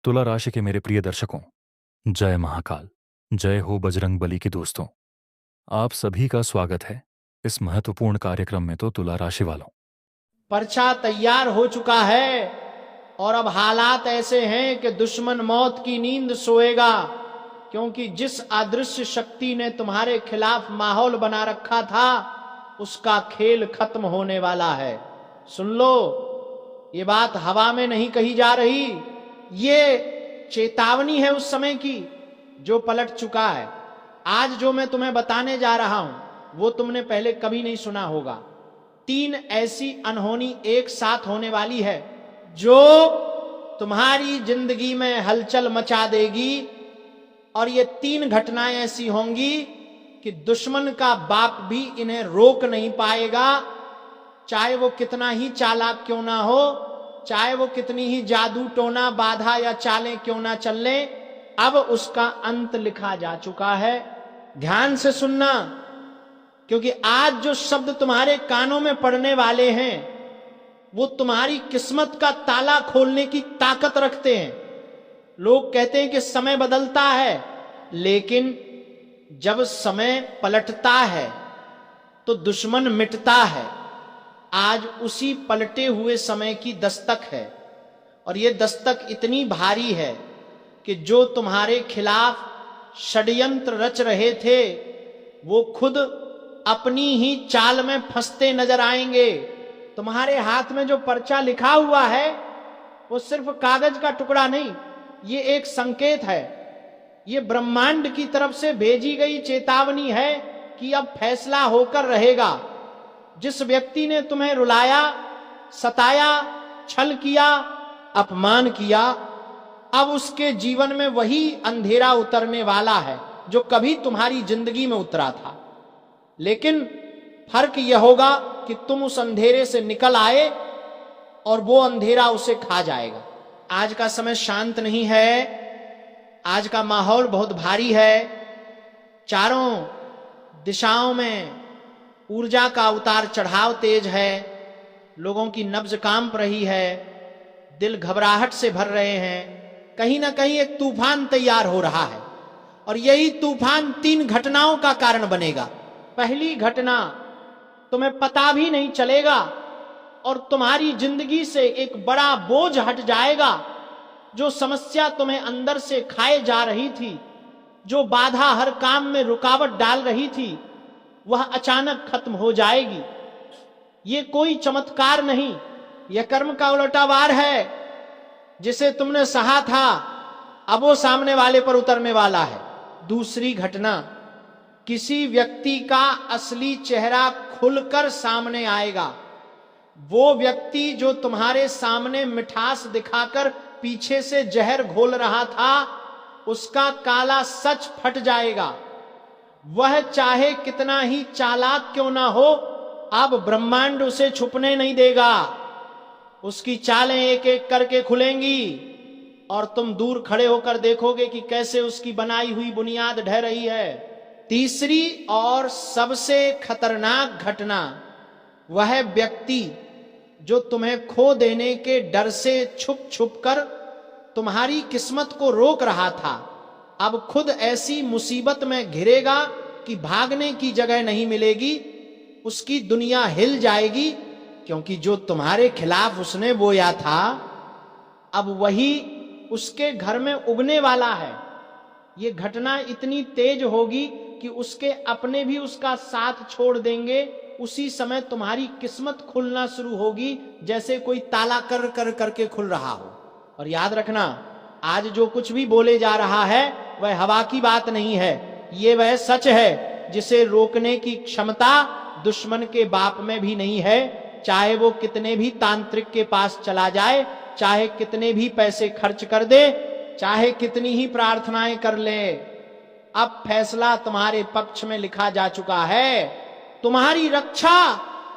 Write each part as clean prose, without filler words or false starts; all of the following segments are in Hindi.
तुला राशि के मेरे प्रिय दर्शकों, जय महाकाल। जय हो बजरंग बली के दोस्तों। आप सभी का स्वागत है इस महत्वपूर्ण कार्यक्रम में। तो तुला राशि वालों, पर्चा तैयार हो चुका है और अब हालात ऐसे हैं कि दुश्मन मौत की नींद सोएगा, क्योंकि जिस अदृश्य शक्ति ने तुम्हारे खिलाफ माहौल बना रखा था उसका खेल खत्म होने वाला है। सुन लो, ये बात हवा में नहीं कही जा रही, ये चेतावनी है उस समय की जो पलट चुका है। आज जो मैं तुम्हें बताने जा रहा हूं वो तुमने पहले कभी नहीं सुना होगा। 3 ऐसी अनहोनी एक साथ होने वाली है जो तुम्हारी जिंदगी में हलचल मचा देगी, और ये 3 घटनाएं ऐसी होंगी कि दुश्मन का बाप भी इन्हें रोक नहीं पाएगा, चाहे वो कितना ही चालाक क्यों ना हो, चाहे वो कितनी ही जादू टोना बाधा या चालें क्यों ना चले। अब उसका अंत लिखा जा चुका है। ध्यान से सुनना, क्योंकि आज जो शब्द तुम्हारे कानों में पड़ने वाले हैं वो तुम्हारी किस्मत का ताला खोलने की ताकत रखते हैं। लोग कहते हैं कि समय बदलता है, लेकिन जब समय पलटता है तो दुश्मन मिटता है। आज उसी पलटे हुए समय की दस्तक है, और ये दस्तक इतनी भारी है कि जो तुम्हारे खिलाफ षड्यंत्र रच रहे थे वो खुद अपनी ही चाल में फंसते नजर आएंगे। तुम्हारे हाथ में जो पर्चा लिखा हुआ है वो सिर्फ कागज का टुकड़ा नहीं, ये एक संकेत है। ये ब्रह्मांड की तरफ से भेजी गई चेतावनी है कि अब फैसला होकर रहेगा। जिस व्यक्ति ने तुम्हें रुलाया, सताया, छल किया, अपमान किया, अब उसके जीवन में वही अंधेरा उतरने वाला है जो कभी तुम्हारी जिंदगी में उतरा था। लेकिन फर्क यह होगा कि तुम उस अंधेरे से निकल आए और वो अंधेरा उसे खा जाएगा। आज का समय शांत नहीं है, आज का माहौल बहुत भारी है। चारों दिशाओं में ऊर्जा का उतार चढ़ाव तेज है, लोगों की नब्ज कांप रही है, दिल घबराहट से भर रहे हैं। कहीं ना कहीं एक तूफान तैयार हो रहा है, और यही तूफान 3 घटनाओं का कारण बनेगा। पहली घटना, तुम्हें पता भी नहीं चलेगा और तुम्हारी जिंदगी से एक बड़ा बोझ हट जाएगा। जो समस्या तुम्हें अंदर से खाए जा रही थी, जो बाधा हर काम में रुकावट डाल रही थी, वह अचानक खत्म हो जाएगी। ये कोई चमत्कार नहीं, यह कर्म का उलटावार है। जिसे तुमने सहा था अब वो सामने वाले पर उतरने वाला है। दूसरी घटना, किसी व्यक्ति का असली चेहरा खुलकर सामने आएगा। वो व्यक्ति जो तुम्हारे सामने मिठास दिखाकर पीछे से जहर घोल रहा था, उसका काला सच फट जाएगा। वह चाहे कितना ही चालाक क्यों ना हो, अब ब्रह्मांड उसे छुपने नहीं देगा। उसकी चालें एक एक करके खुलेंगी और तुम दूर खड़े होकर देखोगे कि कैसे उसकी बनाई हुई बुनियाद ढह रही है। तीसरी और सबसे खतरनाक घटना, वह व्यक्ति जो तुम्हें खो देने के डर से छुप छुप कर तुम्हारी किस्मत को रोक रहा था, अब खुद ऐसी मुसीबत में घिरेगा कि भागने की जगह नहीं मिलेगी। उसकी दुनिया हिल जाएगी, क्योंकि जो तुम्हारे खिलाफ उसने बोया था अब वही उसके घर में उगने वाला है। ये घटना इतनी तेज होगी कि उसके अपने भी उसका साथ छोड़ देंगे। उसी समय तुम्हारी किस्मत खुलना शुरू होगी, जैसे कोई ताला कर कर करके खुल रहा हो। और याद रखना, आज जो कुछ भी बोले जा रहा है वह हवा की बात नहीं है, ये वह सच है जिसे रोकने की क्षमता दुश्मन के बाप में भी नहीं है। चाहे वो कितने भी तांत्रिक के पास चला जाए, चाहे कितने भी पैसे खर्च कर दे, चाहे कितनी ही प्रार्थनाएं कर ले, अब फैसला तुम्हारे पक्ष में लिखा जा चुका है। तुम्हारी रक्षा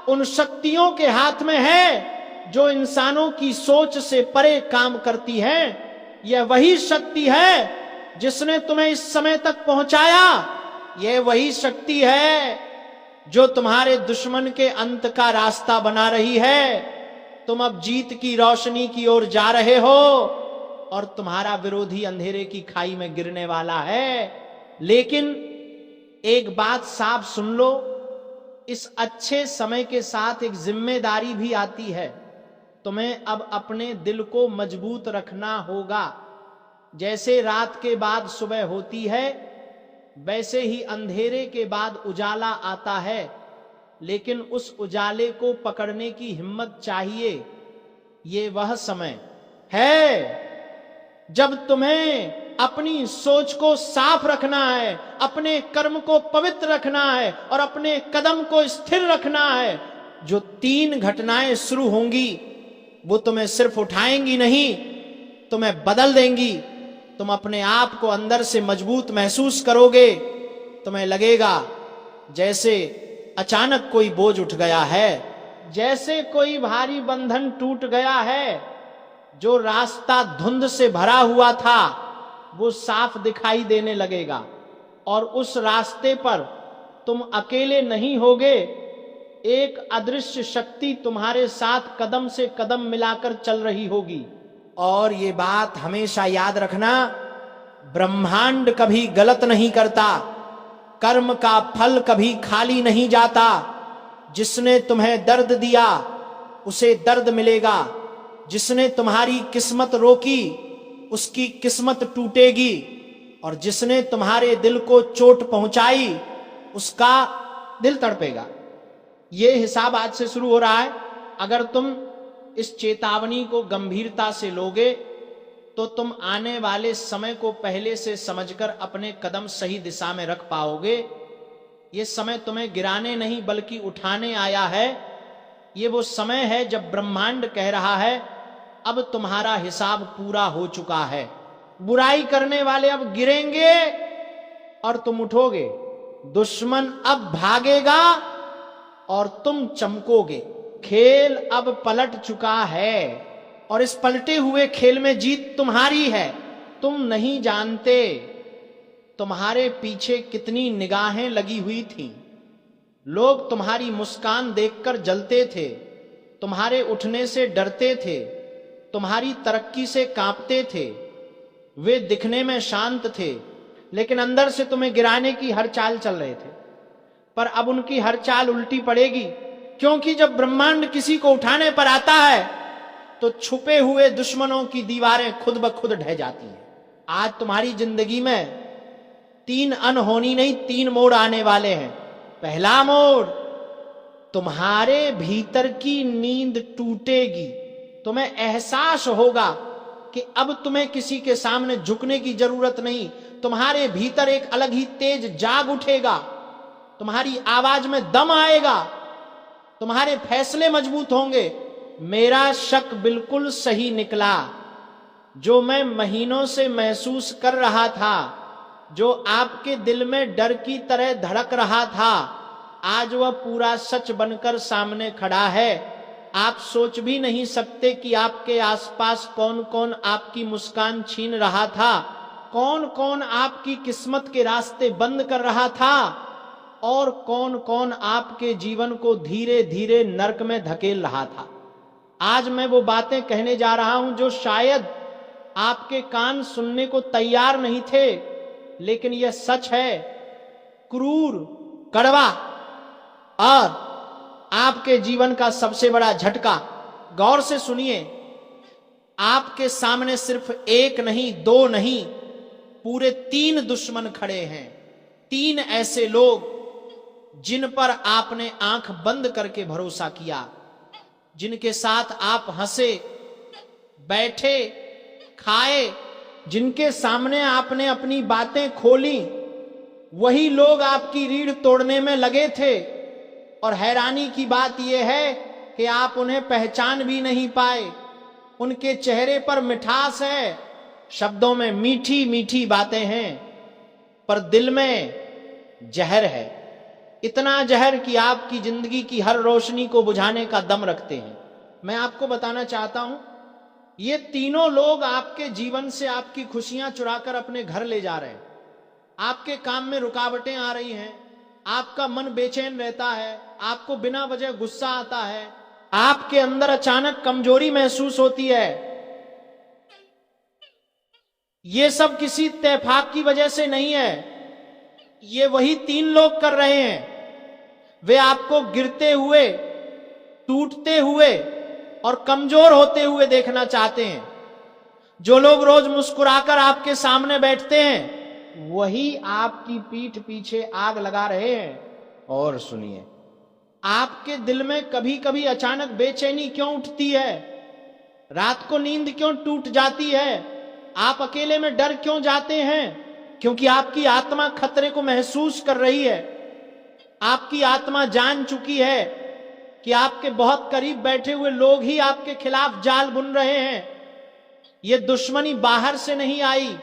उन शक्तियों के हाथ में है जो इंसानों की सोच से परे काम करती हैं। यह वही शक्ति है जिसने तुम्हें इस समय तक पहुंचाया। यह वही शक्ति है जो तुम्हारे दुश्मन के अंत का रास्ता बना रही है। तुम अब जीत की रोशनी की ओर जा रहे हो। और तुम्हारा विरोधी अंधेरे की खाई में गिरने वाला है। लेकिन एक बात साफ सुन लो, इस अच्छे समय के साथ एक जिम्मेदारी भी आती है। तुम्हें अब अपने दिल को मजबूत रखना होगा। जैसे रात के बाद सुबह होती है, वैसे ही अंधेरे के बाद उजाला आता है, लेकिन उस उजाले को पकड़ने की हिम्मत चाहिए। ये वह समय है जब तुम्हें अपनी सोच को साफ रखना है, अपने कर्म को पवित्र रखना है और अपने कदम को स्थिर रखना है। जो 3 घटनाएं शुरू होंगी वो तुम्हें सिर्फ उठाएंगी नहीं, तुम्हें बदल देंगी। तुम अपने आप को अंदर से मजबूत महसूस करोगे। तुम्हें लगेगा जैसे अचानक कोई बोझ उठ गया है, जैसे कोई भारी बंधन टूट गया है। जो रास्ता धुंध से भरा हुआ था वो साफ दिखाई देने लगेगा और उस रास्ते पर तुम अकेले नहीं होगे। एक अदृश्य शक्ति तुम्हारे साथ कदम से कदम मिलाकर चल रही होगी। और ये बात हमेशा याद रखना, ब्रह्मांड कभी गलत नहीं करता, कर्म का फल कभी खाली नहीं जाता। जिसने तुम्हें दर्द दिया उसे दर्द मिलेगा, जिसने तुम्हारी किस्मत रोकी उसकी किस्मत टूटेगी, और जिसने तुम्हारे दिल को चोट पहुंचाई उसका दिल तड़पेगा। ये हिसाब आज से शुरू हो रहा है। अगर तुम इस चेतावनी को गंभीरता से लोगे तो तुम आने वाले समय को पहले से समझकर अपने कदम सही दिशा में रख पाओगे। ये समय तुम्हें गिराने नहीं बल्कि उठाने आया है। ये वो समय है जब ब्रह्मांड कह रहा है अब तुम्हारा हिसाब पूरा हो चुका है। बुराई करने वाले अब गिरेंगे और तुम उठोगे। दुश्मन अब भागेगा और तुम चमकोगे। खेल अब पलट चुका है और इस पलटे हुए खेल में जीत तुम्हारी है। तुम नहीं जानते तुम्हारे पीछे कितनी निगाहें लगी हुई थीं। लोग तुम्हारी मुस्कान देखकर जलते थे, तुम्हारे उठने से डरते थे, तुम्हारी तरक्की से कांपते थे। वे दिखने में शांत थे लेकिन अंदर से तुम्हें गिराने की हर चाल चल रहे थे। पर अब उनकी हर चाल उल्टी पड़ेगी, क्योंकि जब ब्रह्मांड किसी को उठाने पर आता है तो छुपे हुए दुश्मनों की दीवारें खुद ब खुद ढह जाती हैं। आज तुम्हारी जिंदगी में 3 अनहोनी नहीं 3 मोड़ आने वाले हैं। पहला मोड़, तुम्हारे भीतर की नींद टूटेगी। तुम्हें एहसास होगा कि अब तुम्हें किसी के सामने झुकने की जरूरत नहीं। तुम्हारे भीतर एक अलग ही तेज जाग उठेगा, तुम्हारी आवाज में दम आएगा, तुम्हारे फैसले मजबूत होंगे। मेरा शक बिल्कुल सही निकला। जो मैं महीनों से महसूस कर रहा था, जो आपके दिल में डर की तरह धड़क रहा था, आज वह पूरा सच बनकर सामने खड़ा है। आप सोच भी नहीं सकते कि आपके आसपास कौन कौन आपकी मुस्कान छीन रहा था, कौन कौन आपकी किस्मत के रास्ते बंद कर रहा था और कौन कौन आपके जीवन को धीरे धीरे नर्क में धकेल रहा था। आज मैं वो बातें कहने जा रहा हूं जो शायद आपके कान सुनने को तैयार नहीं थे, लेकिन यह सच है, क्रूर, कड़वा और आपके जीवन का सबसे बड़ा झटका। गौर से सुनिए, आपके सामने सिर्फ 1 नहीं 2 नहीं, पूरे 3 दुश्मन खड़े हैं। 3 ऐसे लोग जिन पर आपने आंख बंद करके भरोसा किया, जिनके साथ आप हंसे, बैठे, खाए, जिनके सामने आपने अपनी बातें खोली, वही लोग आपकी रीढ़ तोड़ने में लगे थे। और हैरानी की बात यह है कि आप उन्हें पहचान भी नहीं पाए। उनके चेहरे पर मिठास है, शब्दों में मीठी मीठी बातें हैं, पर दिल में जहर है। इतना जहर कि आपकी जिंदगी की हर रोशनी को बुझाने का दम रखते हैं। मैं आपको बताना चाहता हूं, ये तीनों लोग आपके जीवन से आपकी खुशियां चुराकर अपने घर ले जा रहे हैं। आपके काम में रुकावटें आ रही हैं, आपका मन बेचैन रहता है, आपको बिना वजह गुस्सा आता है, आपके अंदर अचानक कमजोरी महसूस होती है। ये सब किसी इत्तेफाक की वजह से नहीं है, ये वही 3 लोग कर रहे हैं। वे आपको गिरते हुए, टूटते हुए और कमजोर होते हुए देखना चाहते हैं। जो लोग रोज मुस्कुराकर आपके सामने बैठते हैं, वही आपकी पीठ पीछे आग लगा रहे हैं। और सुनिए, आपके दिल में कभी कभी अचानक बेचैनी क्यों उठती है? रात को नींद क्यों टूट जाती है? आप अकेले में डर क्यों जाते हैं? क्योंकि आपकी आत्मा खतरे को महसूस कर रही है। आपकी आत्मा जान चुकी है कि आपके बहुत करीब बैठे हुए लोग ही आपके खिलाफ जाल बुन रहे हैं। ये दुश्मनी बाहर से नहीं आई,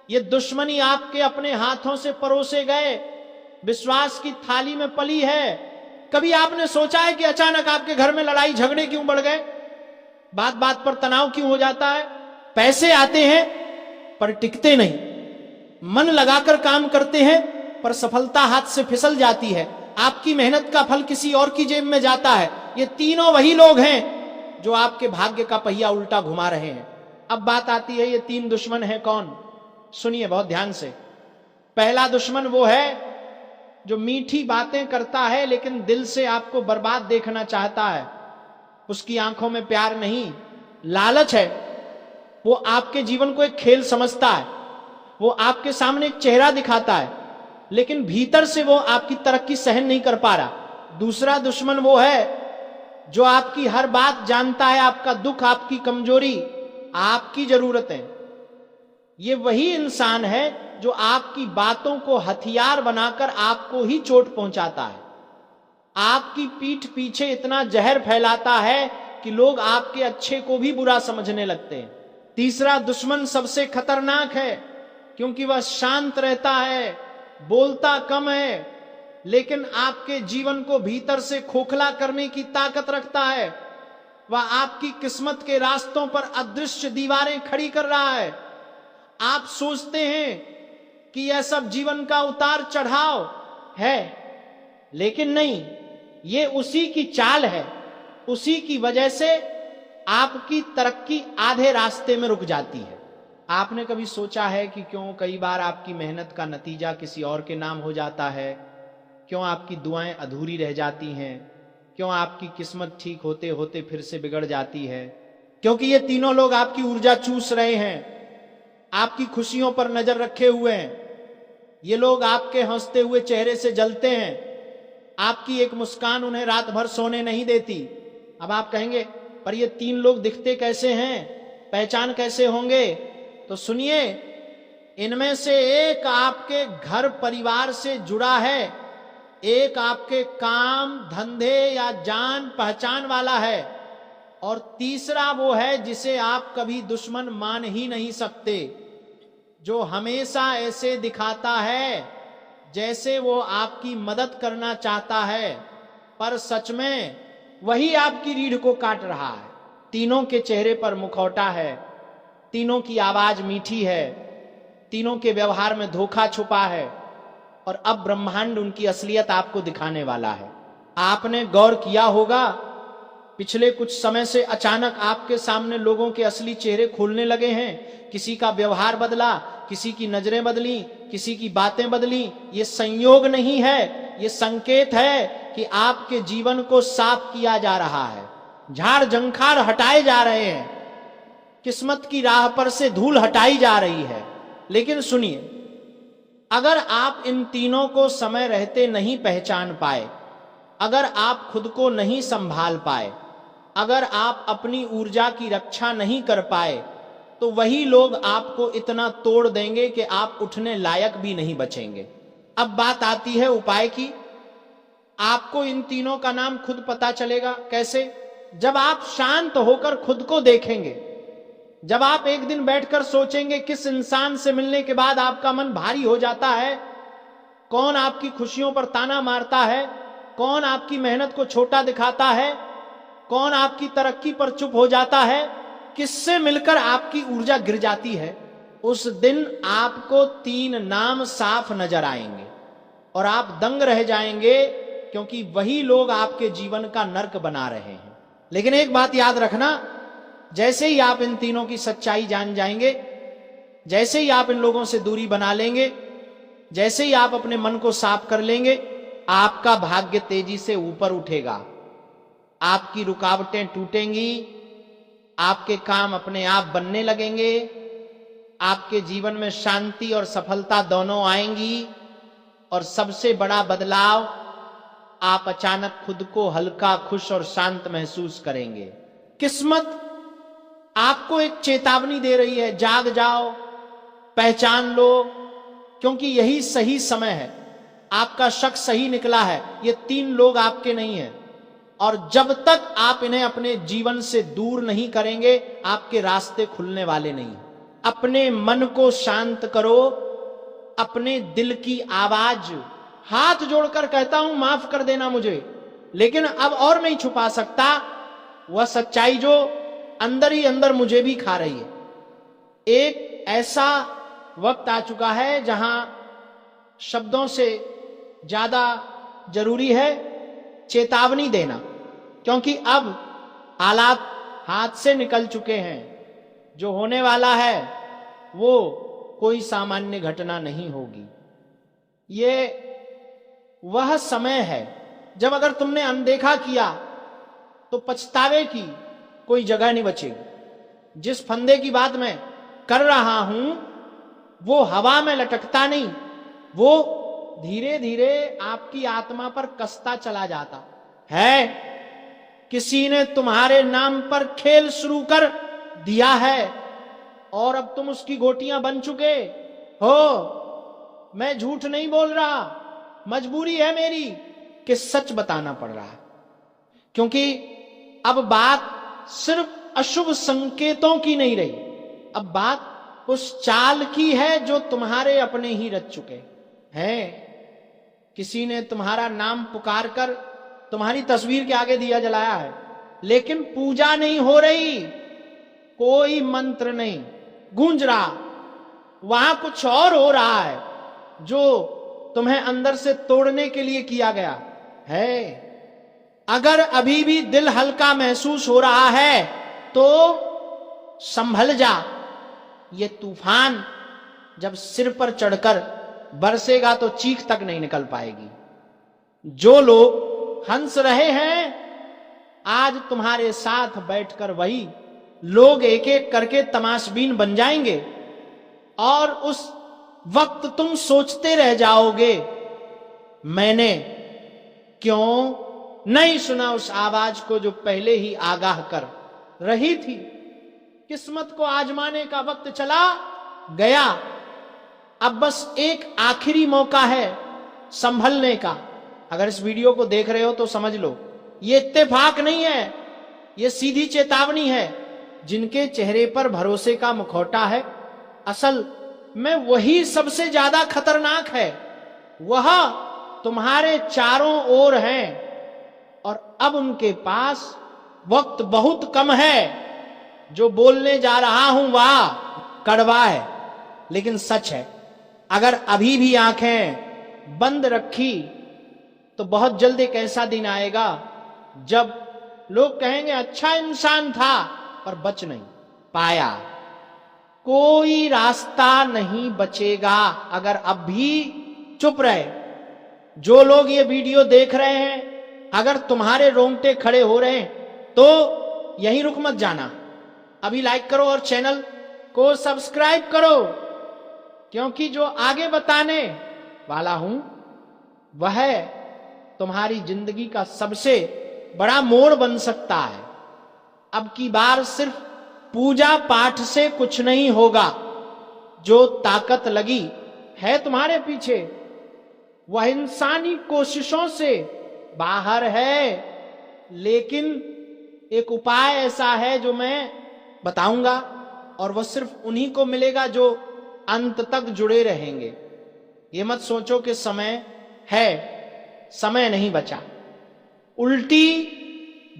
ये दुश्मनी आपके अपने हाथों से परोसे गए विश्वास की थाली में पली है। कभी आपने सोचा है कि अचानक आपके घर में लड़ाई झगड़े क्यों बढ़ गए? बात बात पर तनाव क्यों हो जाता है? पैसे आते हैं पर टिकते नहीं, मन लगाकर काम करते हैं पर सफलता हाथ से फिसल जाती है, आपकी मेहनत का फल किसी और की जेब में जाता है। ये तीनों वही लोग हैं जो आपके भाग्य का पहिया उल्टा घुमा रहे हैं। अब बात आती है, ये 3 दुश्मन हैं कौन? सुनिए बहुत ध्यान से। पहला दुश्मन वो है जो मीठी बातें करता है लेकिन दिल से आपको बर्बाद देखना चाहता है। उसकी आंखों में प्यार नहीं, लालच है। वो आपके जीवन को एक खेल समझता है। वो आपके सामने एक चेहरा दिखाता है लेकिन भीतर से वो आपकी तरक्की सहन नहीं कर पा रहा। दूसरा दुश्मन वो है जो आपकी हर बात जानता है, आपका दुख, आपकी कमजोरी, आपकी जरूरतें। ये वही इंसान है जो आपकी बातों को हथियार बनाकर आपको ही चोट पहुंचाता है। आपकी पीठ पीछे इतना जहर फैलाता है कि लोग आपके अच्छे को भी बुरा समझने लगते हैं। तीसरा दुश्मन सबसे खतरनाक है क्योंकि वह शांत रहता है, बोलता कम है, लेकिन आपके जीवन को भीतर से खोखला करने की ताकत रखता है। वह आपकी किस्मत के रास्तों पर अदृश्य दीवारें खड़ी कर रहा है। आप सोचते हैं कि यह सब जीवन का उतार चढ़ाव है, लेकिन नहीं, ये उसी की चाल है। उसी की वजह से आपकी तरक्की आधे रास्ते में रुक जाती है। आपने कभी सोचा है कि क्यों कई बार आपकी मेहनत का नतीजा किसी और के नाम हो जाता है? क्यों आपकी दुआएं अधूरी रह जाती हैं? क्यों आपकी किस्मत ठीक होते होते फिर से बिगड़ जाती है? क्योंकि ये तीनों लोग आपकी ऊर्जा चूस रहे हैं, आपकी खुशियों पर नजर रखे हुए हैं। ये लोग आपके हंसते हुए चेहरे से जलते हैं। आपकी एक मुस्कान उन्हें रात भर सोने नहीं देती। अब आप कहेंगे, पर ये 3 लोग दिखते कैसे हैं, पहचान कैसे होंगे? तो सुनिए, इनमें से एक आपके घर परिवार से जुड़ा है, एक आपके काम धंधे या जान पहचान वाला है, और तीसरा वो है जिसे आप कभी दुश्मन मान ही नहीं सकते, जो हमेशा ऐसे दिखाता है जैसे वो आपकी मदद करना चाहता है, पर सच में वही आपकी रीढ़ को काट रहा है। तीनों के चेहरे पर मुखौटा है, तीनों की आवाज मीठी है, तीनों के व्यवहार में धोखा छुपा है, और अब ब्रह्मांड उनकी असलियत आपको दिखाने वाला है। आपने गौर किया होगा, पिछले कुछ समय से अचानक आपके सामने लोगों के असली चेहरे खोलने लगे हैं। किसी का व्यवहार बदला, किसी की नजरें बदली, किसी की बातें बदली। ये संयोग नहीं है, ये संकेत है कि आपके जीवन को साफ किया जा रहा है, झाड़ झंखाड़ हटाए जा रहे हैं, किस्मत की राह पर से धूल हटाई जा रही है। लेकिन सुनिए, अगर आप इन तीनों को समय रहते नहीं पहचान पाए, अगर आप खुद को नहीं संभाल पाए, अगर आप अपनी ऊर्जा की रक्षा नहीं कर पाए, तो वही लोग आपको इतना तोड़ देंगे कि आप उठने लायक भी नहीं बचेंगे। अब बात आती है उपाय की। आपको इन तीनों का नाम खुद पता चलेगा। कैसे? जब आप शांत होकर खुद को देखेंगे, जब आप एक दिन बैठकर सोचेंगे किस इंसान से मिलने के बाद आपका मन भारी हो जाता है, कौन आपकी खुशियों पर ताना मारता है, कौन आपकी मेहनत को छोटा दिखाता है, कौन आपकी तरक्की पर चुप हो जाता है, किससे मिलकर आपकी ऊर्जा गिर जाती है, उस दिन आपको 3 नाम साफ नजर आएंगे और आप दंग रह जाएंगे, क्योंकि वही लोग आपके जीवन का नर्क बना रहे हैं। लेकिन एक बात याद रखना, जैसे ही आप इन तीनों की सच्चाई जान जाएंगे, जैसे ही आप इन लोगों से दूरी बना लेंगे, जैसे ही आप अपने मन को साफ कर लेंगे, आपका भाग्य तेजी से ऊपर उठेगा, आपकी रुकावटें टूटेंगी, आपके काम अपने आप बनने लगेंगे, आपके जीवन में शांति और सफलता दोनों आएंगी, और सबसे बड़ा बदलाव, आप अचानक खुद को हल्का, खुश और शांत महसूस करेंगे। किस्मत आपको एक चेतावनी दे रही है, जाग जाओ, पहचान लो, क्योंकि यही सही समय है। आपका शक सही निकला है, ये 3 लोग आपके नहीं हैं, और जब तक आप इन्हें अपने जीवन से दूर नहीं करेंगे, आपके रास्ते खुलने वाले नहीं। अपने मन को शांत करो, अपने दिल की आवाज, हाथ जोड़कर कहता हूं माफ कर देना मुझे, लेकिन अब और नहीं छुपा सकता वह सच्चाई जो अंदर ही अंदर मुझे भी खा रही है। एक ऐसा वक्त आ चुका है जहां शब्दों से ज्यादा जरूरी है चेतावनी देना, क्योंकि अब हालात हाथ से निकल चुके हैं। जो होने वाला है वो कोई सामान्य घटना नहीं होगी। ये वह समय है जब अगर तुमने अनदेखा किया तो पछतावे की कोई जगह नहीं बचेगी। जिस फंदे की बात मैं कर रहा हूं वो हवा में लटकता नहीं, वो धीरे धीरे आपकी आत्मा पर कसता चला जाता है। किसी ने तुम्हारे नाम पर खेल शुरू कर दिया है और अब तुम उसकी गोटियां बन चुके हो। मैं झूठ नहीं बोल रहा, मजबूरी है मेरी कि सच बताना पड़ रहा है, क्योंकि अब बात सिर्फ अशुभ संकेतों की नहीं रही, अब बात उस चाल की है जो तुम्हारे अपने ही रच चुके हैं। किसी ने तुम्हारा नाम पुकार कर तुम्हारी तस्वीर के आगे दिया जलाया है, लेकिन पूजा नहीं हो रही, कोई मंत्र नहीं गूंज रहा, वहां कुछ और हो रहा है जो तुम्हें अंदर से तोड़ने के लिए किया गया है। अगर अभी भी दिल हल्का महसूस हो रहा है तो संभल जा, ये तूफान जब सिर पर चढ़कर बरसेगा तो चीख तक नहीं निकल पाएगी। जो लोग हंस रहे हैं आज तुम्हारे साथ बैठकर वही लोग एक एक करके तमाशबीन बन जाएंगे, और उस वक्त तुम सोचते रह जाओगे मैंने क्यों नहीं सुना उस आवाज को जो पहले ही आगाह कर रही थी। किस्मत को आजमाने का वक्त चला गया, अब बस एक आखिरी मौका है संभलने का। अगर इस वीडियो को देख रहे हो तो समझ लो ये इत्तेफाक नहीं है, ये सीधी चेतावनी है। जिनके चेहरे पर भरोसे का मुखौटा है, असल में वही सबसे ज्यादा खतरनाक है। वह तुम्हारे चारों ओर हैं और अब उनके पास वक्त बहुत कम है। जो बोलने जा रहा हूं वह कड़वा है लेकिन सच है। अगर अभी भी आंखें बंद रखी तो बहुत जल्द एक ऐसा दिन आएगा जब लोग कहेंगे अच्छा इंसान था पर बच नहीं पाया। कोई रास्ता नहीं बचेगा अगर अब भी चुप रहे। जो लोग ये वीडियो देख रहे हैं, अगर तुम्हारे रोंगटे खड़े हो रहे हैं तो यहीं रुक मत जाना, अभी लाइक करो और चैनल को सब्सक्राइब करो, क्योंकि जो आगे बताने वाला हूं वह तुम्हारी जिंदगी का सबसे बड़ा मोड़ बन सकता है। अब की बार सिर्फ पूजा पाठ से कुछ नहीं होगा। जो ताकत लगी है तुम्हारे पीछे वह इंसानी कोशिशों से बाहर है, लेकिन एक उपाय ऐसा है जो मैं बताऊंगा और वह सिर्फ उन्हीं को मिलेगा जो अंत तक जुड़े रहेंगे। ये मत सोचो कि समय है, समय नहीं बचा। उल्टी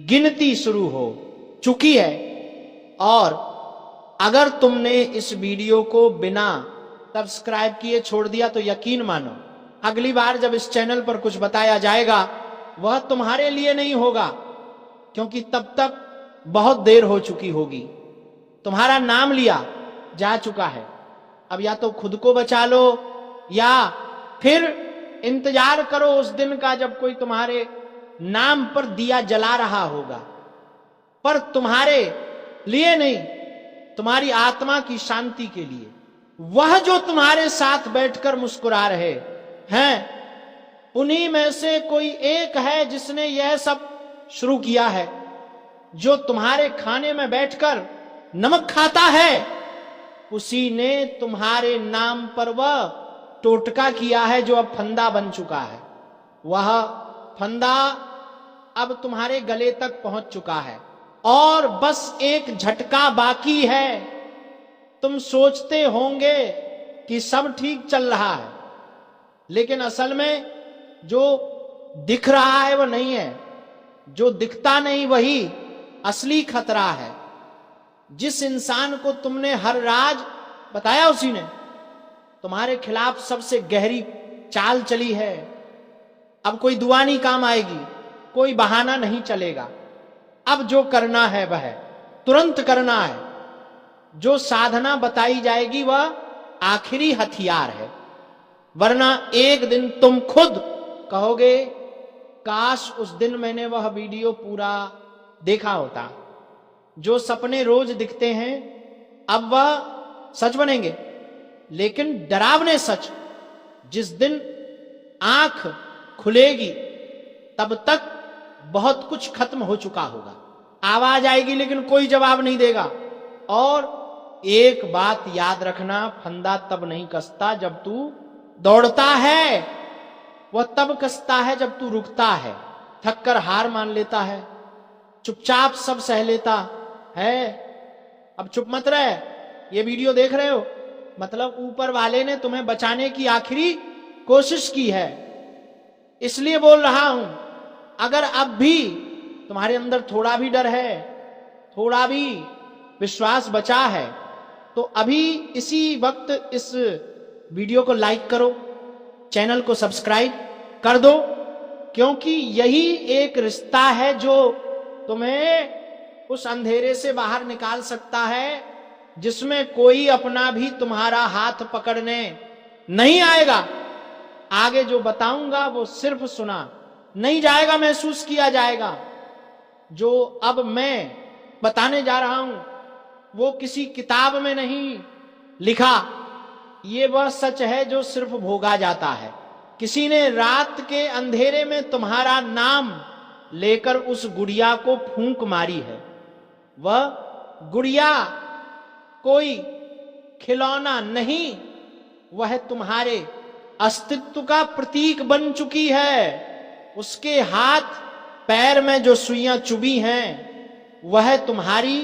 गिनती शुरू हो चुकी है, और अगर तुमने इस वीडियो को बिना सब्सक्राइब किए छोड़ दिया तो यकीन मानो अगली बार जब इस चैनल पर कुछ बताया जाएगा वह तुम्हारे लिए नहीं होगा, क्योंकि तब तक बहुत देर हो चुकी होगी। तुम्हारा नाम लिया जा चुका है, अब या तो खुद को बचा लो या फिर इंतजार करो उस दिन का जब कोई तुम्हारे नाम पर दिया जला रहा होगा, पर तुम्हारे लिए नहीं, तुम्हारी आत्मा की शांति के लिए। वह जो तुम्हारे साथ बैठकर मुस्कुरा रहे हैं, उन्हीं में से कोई एक है जिसने यह सब शुरू किया है। जो तुम्हारे खाने में बैठकर नमक खाता है, उसी ने तुम्हारे नाम पर वह टोटका किया है जो अब फंदा बन चुका है। वह फंदा अब तुम्हारे गले तक पहुंच चुका है और बस एक झटका बाकी है। तुम सोचते होंगे कि सब ठीक चल रहा है, लेकिन असल में जो दिख रहा है वह नहीं है, जो दिखता नहीं वही असली खतरा है। जिस इंसान को तुमने हर राज बताया, उसी ने तुम्हारे खिलाफ सबसे गहरी चाल चली है। अब कोई दुआ नहीं काम आएगी, कोई बहाना नहीं चलेगा। अब जो करना है वह तुरंत करना है। जो साधना बताई जाएगी वह आखिरी हथियार है, वरना एक दिन तुम खुद कहोगे काश उस दिन मैंने वह वीडियो पूरा देखा होता। जो सपने रोज दिखते हैं अब वह सच बनेंगे, लेकिन डरावने सच। जिस दिन आंख खुलेगी तब तक बहुत कुछ खत्म हो चुका होगा। आवाज आएगी लेकिन कोई जवाब नहीं देगा। और एक बात याद रखना, फंदा तब नहीं कसता जब तू दौड़ता है, वह तब कसता है जब तू रुकता है, थक कर हार मान लेता है, चुपचाप सब सह लेता है। अब चुप मत रहे। ये वीडियो देख रहे हो, मतलब ऊपर वाले ने तुम्हें बचाने की आखिरी कोशिश की है, इसलिए बोल रहा हूं। अगर अब भी तुम्हारे अंदर थोड़ा भी डर है, थोड़ा भी विश्वास बचा है, तो अभी इसी वक्त इस वीडियो को लाइक करो, चैनल को सब्सक्राइब कर दो, क्योंकि यही एक रिश्ता है जो तुम्हें उस अंधेरे से बाहर निकाल सकता है, जिसमें कोई अपना भी तुम्हारा हाथ पकड़ने नहीं आएगा। आगे जो बताऊंगा वो सिर्फ सुना नहीं जाएगा, महसूस किया जाएगा। जो अब मैं बताने जा रहा हूं वो किसी किताब में नहीं लिखा, ये वह सच है जो सिर्फ भोगा जाता है। किसी ने रात के अंधेरे में तुम्हारा नाम लेकर उस गुड़िया को फूंक मारी है। वह गुड़िया कोई खिलौना नहीं, वह तुम्हारे अस्तित्व का प्रतीक बन चुकी है। उसके हाथ पैर में जो सुइयां चुभी हैं, वह तुम्हारी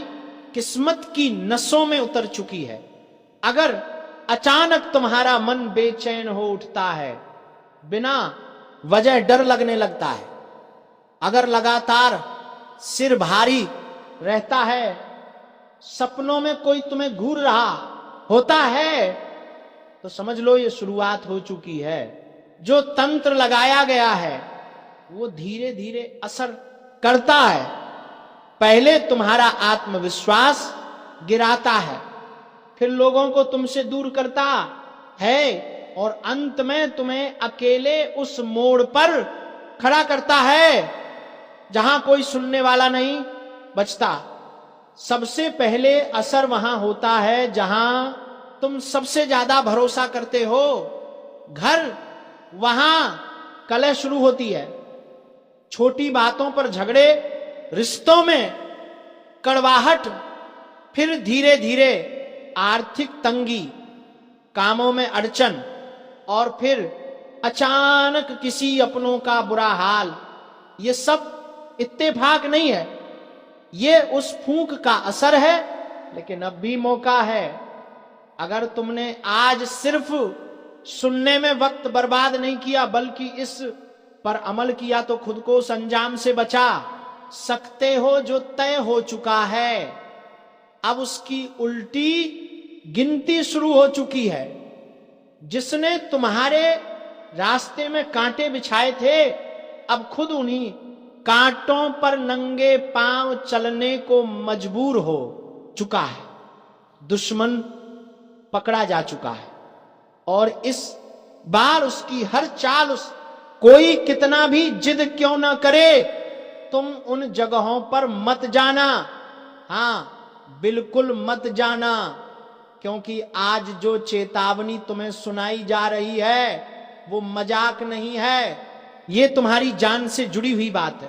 किस्मत की नसों में उतर चुकी है। अगर अचानक तुम्हारा मन बेचैन हो उठता है, बिना वजह डर लगने लगता है, अगर लगातार सिर भारी रहता है, सपनों में कोई तुम्हें घूर रहा होता है, तो समझ लो ये शुरुआत हो चुकी है। जो तंत्र लगाया गया है वो धीरे धीरे असर करता है। पहले तुम्हारा आत्मविश्वास गिराता है, फिर लोगों को तुमसे दूर करता है, और अंत में तुम्हें अकेले उस मोड़ पर खड़ा करता है जहां कोई सुनने वाला नहीं बचता। सबसे पहले असर वहां होता है जहां तुम सबसे ज्यादा भरोसा करते हो। घर, वहां कलह शुरू होती है। छोटी बातों पर झगड़े, रिश्तों में कड़वाहट, फिर धीरे धीरे आर्थिक तंगी, कामों में अड़चन, और फिर अचानक किसी अपनों का बुरा हाल। ये सब इत्तेफाक नहीं है, ये उस फूंक का असर है। लेकिन अब भी मौका है। अगर तुमने आज सिर्फ सुनने में वक्त बर्बाद नहीं किया, बल्कि इस पर अमल किया, तो खुद को उस अंजाम से बचा सकते हो जो तय हो चुका है। अब उसकी उल्टी गिनती शुरू हो चुकी है। जिसने तुम्हारे रास्ते में कांटे बिछाए थे, अब खुद उन्हीं कांटों पर नंगे पांव चलने को मजबूर हो चुका है। दुश्मन पकड़ा जा चुका है। और इस बार उसकी हर चाल, उस कोई कितना भी जिद क्यों ना करे, तुम उन जगहों पर मत जाना। हां, बिल्कुल मत जाना, क्योंकि आज जो चेतावनी तुम्हें सुनाई जा रही है वो मजाक नहीं है, ये तुम्हारी जान से जुड़ी हुई बात है।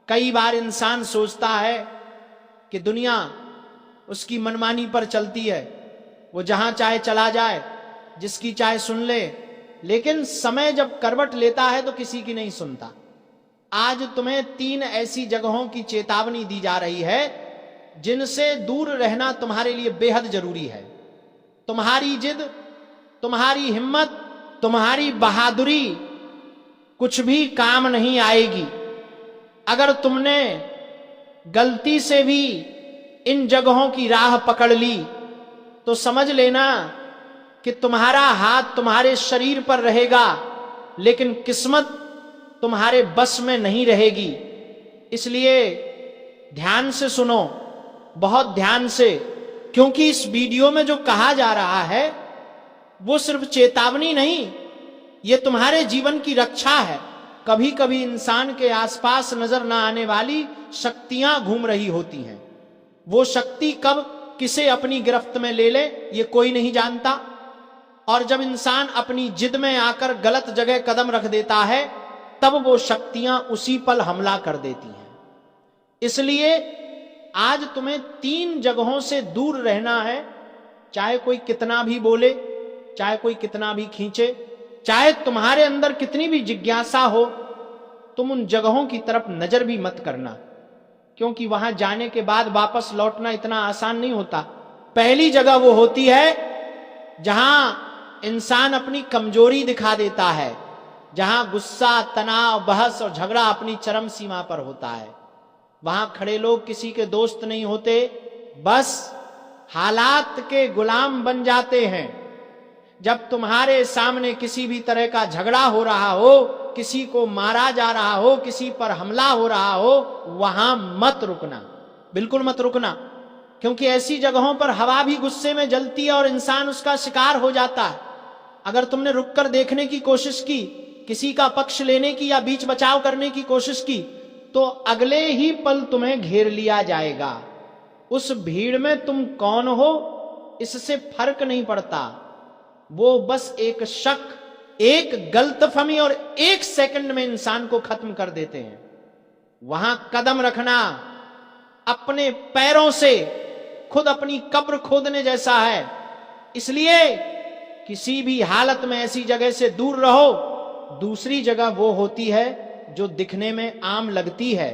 कई बार इंसान सोचता है कि दुनिया उसकी मनमानी पर चलती है, वो जहां चाहे चला जाए, जिसकी चाहे सुन ले, लेकिन समय जब करवट लेता है तो किसी की नहीं सुनता। आज तुम्हें 3 ऐसी जगहों की चेतावनी दी जा रही है जिनसे दूर रहना तुम्हारे लिए बेहद जरूरी है। तुम्हारी जिद, तुम्हारी हिम्मत, तुम्हारी बहादुरी कुछ भी काम नहीं आएगी। अगर तुमने गलती से भी इन जगहों की राह पकड़ ली तो समझ लेना कि तुम्हारा हाथ तुम्हारे शरीर पर रहेगा, लेकिन किस्मत तुम्हारे बस में नहीं रहेगी। इसलिए ध्यान से सुनो, बहुत ध्यान से, क्योंकि इस वीडियो में जो कहा जा रहा है वो सिर्फ चेतावनी नहीं, ये तुम्हारे जीवन की रक्षा है। कभी कभी इंसान के आसपास नजर ना आने वाली शक्तियां घूम रही होती हैं। वो शक्ति कब किसे अपनी गिरफ्त में ले ले ये कोई नहीं जानता, और जब इंसान अपनी जिद में आकर गलत जगह कदम रख देता है तब वो शक्तियां उसी पल हमला कर देती हैं। इसलिए आज तुम्हें 3 जगहों से दूर रहना है। चाहे कोई कितना भी बोले, चाहे कोई कितना भी खींचे, चाहे तुम्हारे अंदर कितनी भी जिज्ञासा हो, तुम उन जगहों की तरफ नजर भी मत करना, क्योंकि वहां जाने के बाद वापस लौटना इतना आसान नहीं होता। पहली जगह वो होती है जहां इंसान अपनी कमजोरी दिखा देता है, जहां गुस्सा, तनाव, बहस और झगड़ा अपनी चरम सीमा पर होता है। वहां खड़े लोग किसी के दोस्त नहीं होते, बस हालात के गुलाम बन जाते हैं। जब तुम्हारे सामने किसी भी तरह का झगड़ा हो रहा हो, किसी को मारा जा रहा हो, किसी पर हमला हो रहा हो, वहां मत रुकना, बिल्कुल मत रुकना, क्योंकि ऐसी जगहों पर हवा भी गुस्से में जलती है और इंसान उसका शिकार हो जाता है। अगर तुमने रुककर देखने की कोशिश की, किसी का पक्ष लेने की या बीच बचाव करने की कोशिश की, तो अगले ही पल तुम्हें घेर लिया जाएगा। उस भीड़ में तुम कौन हो इससे फर्क नहीं पड़ता, वो बस एक शक, एक गलतफहमी और 1 सेकंड में इंसान को खत्म कर देते हैं। वहां कदम रखना अपने पैरों से खुद अपनी कब्र खोदने जैसा है। इसलिए किसी भी हालत में ऐसी जगह से दूर रहो। दूसरी जगह वो होती है जो दिखने में आम लगती है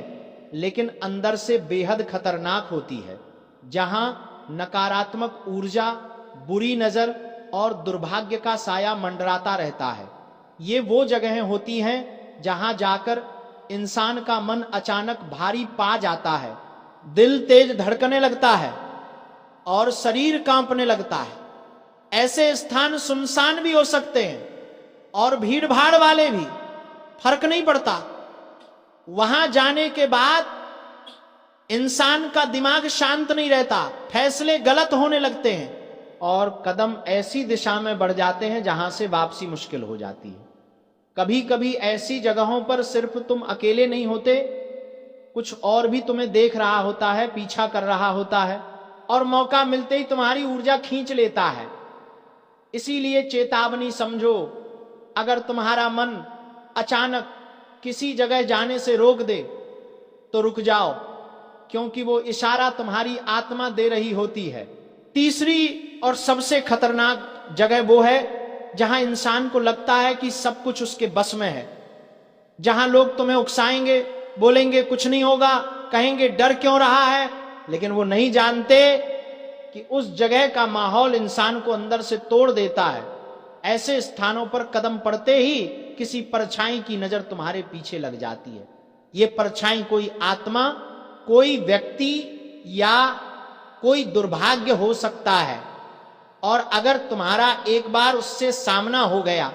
लेकिन अंदर से बेहद खतरनाक होती है, जहां नकारात्मक ऊर्जा, बुरी नजर और दुर्भाग्य का साया मंडराता रहता है। ये वो जगहें होती हैं जहां जाकर इंसान का मन अचानक भारी पा जाता है, दिल तेज धड़कने लगता है और शरीर कांपने लगता है। ऐसे स्थान सुनसान भी हो सकते हैं और भीड़ भाड़ वाले भी, फर्क नहीं पड़ता। वहां जाने के बाद इंसान का दिमाग शांत नहीं रहता, फैसले गलत होने लगते हैं और कदम ऐसी दिशा में बढ़ जाते हैं जहां से वापसी मुश्किल हो जाती है। कभी कभी ऐसी जगहों पर सिर्फ तुम अकेले नहीं होते, कुछ और भी तुम्हें देख रहा होता है, पीछा कर रहा होता है और मौका मिलते ही तुम्हारी ऊर्जा खींच लेता है। इसीलिए चेतावनी समझो, अगर तुम्हारा मन अचानक किसी जगह जाने से रोक दे तो रुक जाओ, क्योंकि वो इशारा तुम्हारी आत्मा दे रही होती है। तीसरी और सबसे खतरनाक जगह वो है जहां इंसान को लगता है कि सब कुछ उसके बस में है, जहां लोग तुम्हें उकसाएंगे, बोलेंगे कुछ नहीं होगा, कहेंगे डर क्यों रहा है, लेकिन वो नहीं जानते कि उस जगह का माहौल इंसान को अंदर से तोड़ देता है। ऐसे स्थानों पर कदम पड़ते ही किसी परछाई की नजर तुम्हारे पीछे लग जाती है। ये परछाई कोई आत्मा, कोई व्यक्ति या कोई दुर्भाग्य हो सकता है, और अगर तुम्हारा एक बार उससे सामना हो गया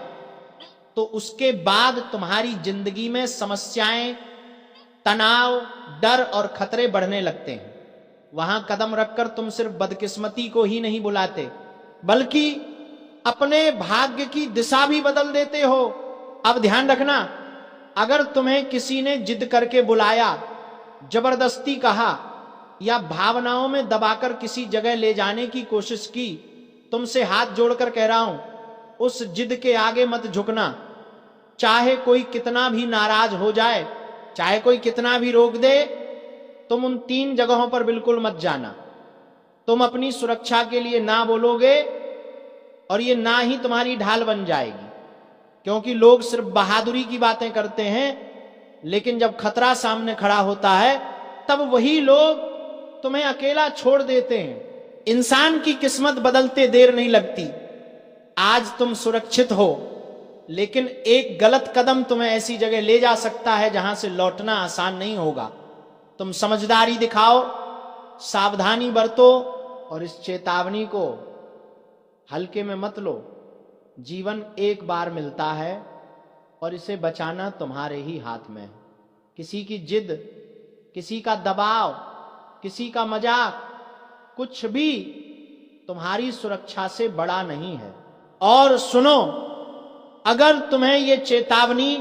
तो उसके बाद तुम्हारी जिंदगी में समस्याएं, तनाव, डर और खतरे बढ़ने लगते हैं। वहां कदम रखकर तुम सिर्फ बदकिस्मती को ही नहीं बुलाते, बल्कि अपने भाग्य की दिशा भी बदल देते हो। अब ध्यान रखना, अगर तुम्हें किसी ने जिद करके बुलाया, जबरदस्ती कहा या भावनाओं में दबाकर किसी जगह ले जाने की कोशिश की, तुमसे हाथ जोड़कर कह रहा हूं, उस जिद के आगे मत झुकना। चाहे कोई कितना भी नाराज हो जाए, चाहे कोई कितना भी रोक दे, तुम उन 3 जगहों पर बिल्कुल मत जाना। तुम अपनी सुरक्षा के लिए ना बोलोगे और ये ना ही तुम्हारी ढाल बन जाएगी, क्योंकि लोग सिर्फ बहादुरी की बातें करते हैं, लेकिन जब खतरा सामने खड़ा होता है तब वही लोग तुम्हें अकेला छोड़ देते हैं। इंसान की किस्मत बदलते देर नहीं लगती। आज तुम सुरक्षित हो, लेकिन एक गलत कदम तुम्हें ऐसी जगह ले जा सकता है जहां से लौटना आसान नहीं होगा। तुम समझदारी दिखाओ, सावधानी बरतो और इस चेतावनी को हल्के में मत लो। जीवन एक बार मिलता है और इसे बचाना तुम्हारे ही हाथ में है। किसी की जिद, किसी का दबाव, किसी का मजाक, कुछ भी तुम्हारी सुरक्षा से बड़ा नहीं है। और सुनो, अगर तुम्हें यह चेतावनी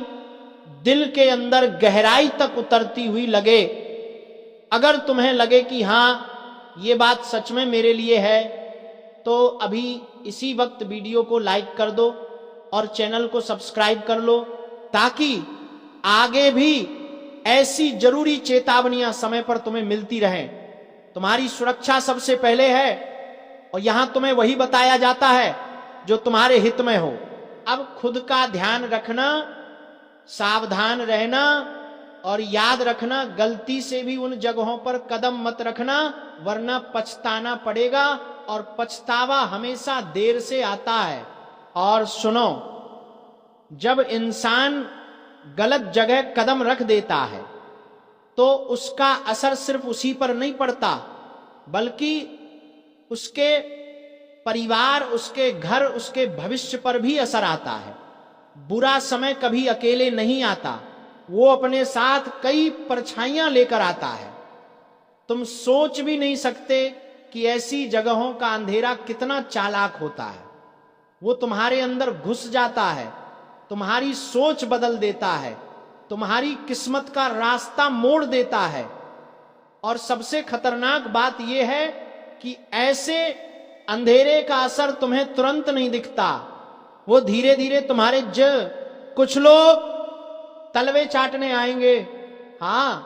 दिल के अंदर गहराई तक उतरती हुई लगे, अगर तुम्हें लगे कि हां ये बात सच में मेरे लिए है, तो अभी इसी वक्त वीडियो को लाइक कर दो और चैनल को सब्सक्राइब कर लो, ताकि आगे भी ऐसी जरूरी चेतावनियां समय पर तुम्हें मिलती रहें। तुम्हारी सुरक्षा सबसे पहले है और यहां तुम्हें वही बताया जाता है जो तुम्हारे हित में हो। अब खुद का ध्यान रखना, सावधान रहना और याद रखना, गलती से भी उन जगहों पर कदम मत रखना, वरना पछताना पड़ेगा और पछतावा हमेशा देर से आता है। और सुनो, जब इंसान गलत जगह कदम रख देता है तो उसका असर सिर्फ उसी पर नहीं पड़ता, बल्कि उसके परिवार, उसके घर, उसके भविष्य पर भी असर आता है। बुरा समय कभी अकेले नहीं आता, वो अपने साथ कई परछाइयां लेकर आता है। तुम सोच भी नहीं सकते कि ऐसी जगहों का अंधेरा कितना चालाक होता है। वो तुम्हारे अंदर घुस जाता है, तुम्हारी सोच बदल देता है, तुम्हारी किस्मत का रास्ता मोड़ देता है। और सबसे खतरनाक बात यह है कि ऐसे अंधेरे का असर तुम्हें तुरंत नहीं दिखता, वो धीरे धीरे तुम्हारे कुछ लोग तलवे चाटने आएंगे। हां,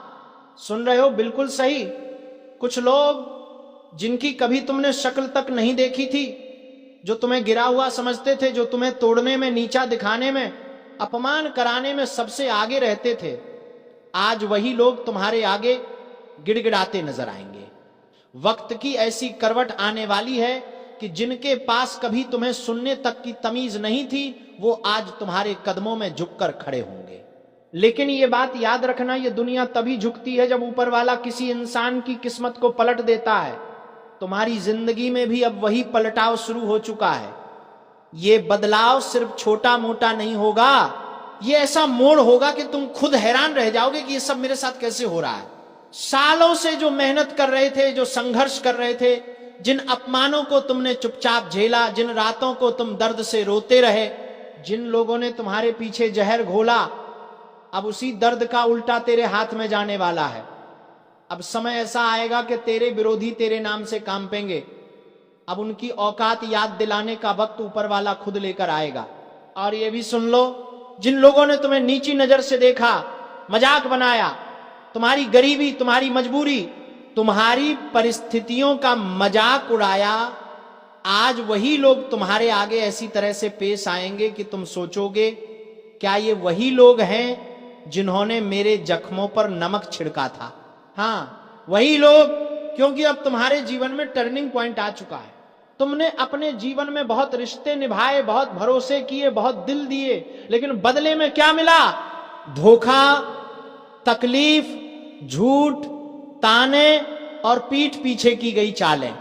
सुन रहे हो, बिल्कुल सही। कुछ लोग जिनकी कभी तुमने शक्ल तक नहीं देखी थी, जो तुम्हें गिरा हुआ समझते थे, जो तुम्हें तोड़ने में, नीचा दिखाने में, अपमान कराने में सबसे आगे रहते थे, आज वही लोग तुम्हारे आगे गिड़गिड़ाते नजर आएंगे। वक्त की ऐसी करवट आने वाली है कि जिनके पास कभी तुम्हें सुनने तक की तमीज नहीं थी, वो आज तुम्हारे कदमों में झुककर खड़े होंगे। लेकिन ये बात याद रखना, ये दुनिया तभी झुकती है जब ऊपर वाला किसी इंसान की किस्मत को पलट देता है। तुम्हारी जिंदगी में भी अब वही पलटाव शुरू हो चुका है। ये बदलाव सिर्फ छोटा मोटा नहीं होगा, ये ऐसा मोड़ होगा कि तुम खुद हैरान रह जाओगे कि ये सब मेरे साथ कैसे हो रहा है। सालों से जो मेहनत कर रहे थे, जो संघर्ष कर रहे थे, जिन अपमानों को तुमने चुपचाप झेला, जिन रातों को तुम दर्द से रोते रहे, जिन लोगों ने तुम्हारे पीछे जहर घोला, अब उसी दर्द का उल्टा तेरे हाथ में जाने वाला है। अब समय ऐसा आएगा कि तेरे विरोधी तेरे नाम से कांपेंगे। अब उनकी औकात याद दिलाने का वक्त ऊपर वाला खुद लेकर आएगा। और ये भी सुन लो, जिन लोगों ने तुम्हें नीची नजर से देखा, मजाक बनाया, तुम्हारी गरीबी, तुम्हारी मजबूरी, तुम्हारी परिस्थितियों का मजाक उड़ाया, आज वही लोग तुम्हारे आगे ऐसी तरह से पेश आएंगे कि तुम सोचोगे, क्या ये वही लोग हैं जिन्होंने मेरे जख्मों पर नमक छिड़का था? हां, वही लोग, क्योंकि अब तुम्हारे जीवन में टर्निंग पॉइंट आ चुका है। तुमने अपने जीवन में बहुत रिश्ते निभाए, बहुत भरोसे किए, बहुत दिल दिए, लेकिन बदले में क्या मिला? धोखा, तकलीफ, झूठ, ताने और पीठ पीछे की गई चालें।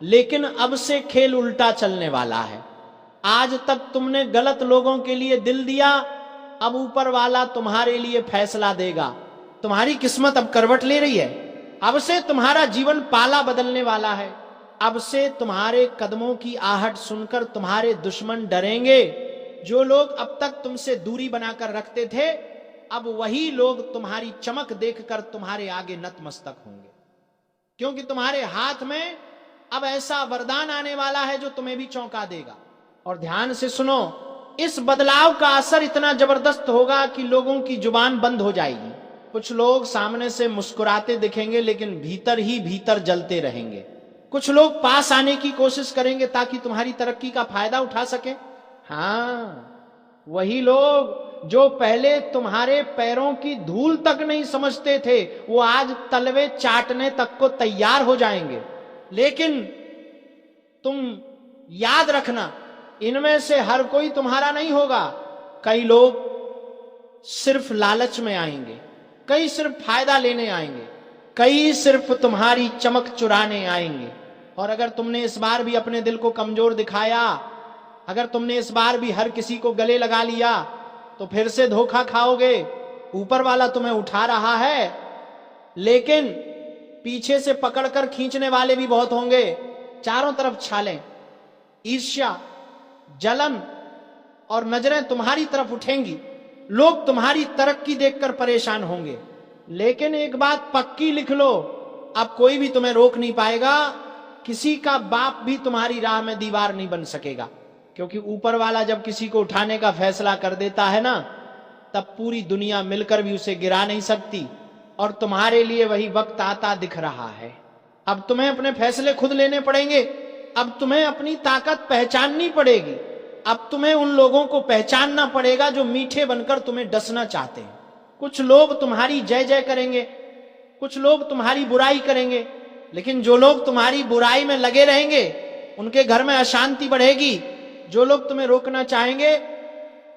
लेकिन अब से खेल उल्टा चलने वाला है। आज तक तुमने गलत लोगों के लिए दिल दिया, अब ऊपर वाला तुम्हारे लिए फैसला देगा। तुम्हारी किस्मत अब करवट ले रही है। अब से तुम्हारा जीवन पाला बदलने वाला है। अब से तुम्हारे कदमों की आहट सुनकर तुम्हारे दुश्मन डरेंगे। जो लोग अब तक तुमसे दूरी बनाकर रखते थे, अब वही लोग तुम्हारी चमक देखकर तुम्हारे आगे नतमस्तक होंगे, क्योंकि तुम्हारे हाथ में अब ऐसा वरदान आने वाला है जो तुम्हें भी चौंका देगा। और ध्यान से सुनो, इस बदलाव का असर इतना जबरदस्त होगा कि लोगों की जुबान बंद हो जाएगी। कुछ लोग सामने से मुस्कुराते दिखेंगे, लेकिन भीतर ही भीतर जलते रहेंगे। कुछ लोग पास आने की कोशिश करेंगे ताकि तुम्हारी तरक्की का फायदा उठा सके। हाँ, वही लोग जो पहले तुम्हारे पैरों की धूल तक नहीं समझते थे, वो आज तलवे चाटने तक को तैयार हो जाएंगे। लेकिन तुम याद रखना, इनमें से हर कोई तुम्हारा नहीं होगा। कई लोग सिर्फ लालच में आएंगे, कई सिर्फ फायदा लेने आएंगे, कई सिर्फ तुम्हारी चमक चुराने आएंगे। और अगर तुमने इस बार भी अपने दिल को कमजोर दिखाया, अगर तुमने इस बार भी हर किसी को गले लगा लिया, तो फिर से धोखा खाओगे। ऊपर वाला तुम्हें उठा रहा है, लेकिन पीछे से पकड़कर खींचने वाले भी बहुत होंगे। चारों तरफ छालें, ईर्ष्या, जलन और नजरें तुम्हारी तरफ उठेंगी। लोग तुम्हारी तरक्की देखकर परेशान होंगे। लेकिन एक बात पक्की लिख लो, अब कोई भी तुम्हें रोक नहीं पाएगा। किसी का बाप भी तुम्हारी राह में दीवार नहीं बन सकेगा, क्योंकि ऊपर वाला जब किसी को उठाने का फैसला कर देता है ना, तब पूरी दुनिया मिलकर भी उसे गिरा नहीं सकती। और तुम्हारे लिए वही वक्त आता दिख रहा है। अब तुम्हें अपने फैसले खुद लेने पड़ेंगे। अब तुम्हें अपनी ताकत पहचाननी पड़ेगी। अब तुम्हें उन लोगों को पहचानना पड़ेगा जो मीठे बनकर तुम्हें डसना चाहते हैं। कुछ लोग तुम्हारी जय जय करेंगे, कुछ लोग तुम्हारी बुराई करेंगे, लेकिन जो लोग तुम्हारी बुराई में लगे रहेंगे, उनके घर में अशांति बढ़ेगी। जो लोग तुम्हें रोकना चाहेंगे,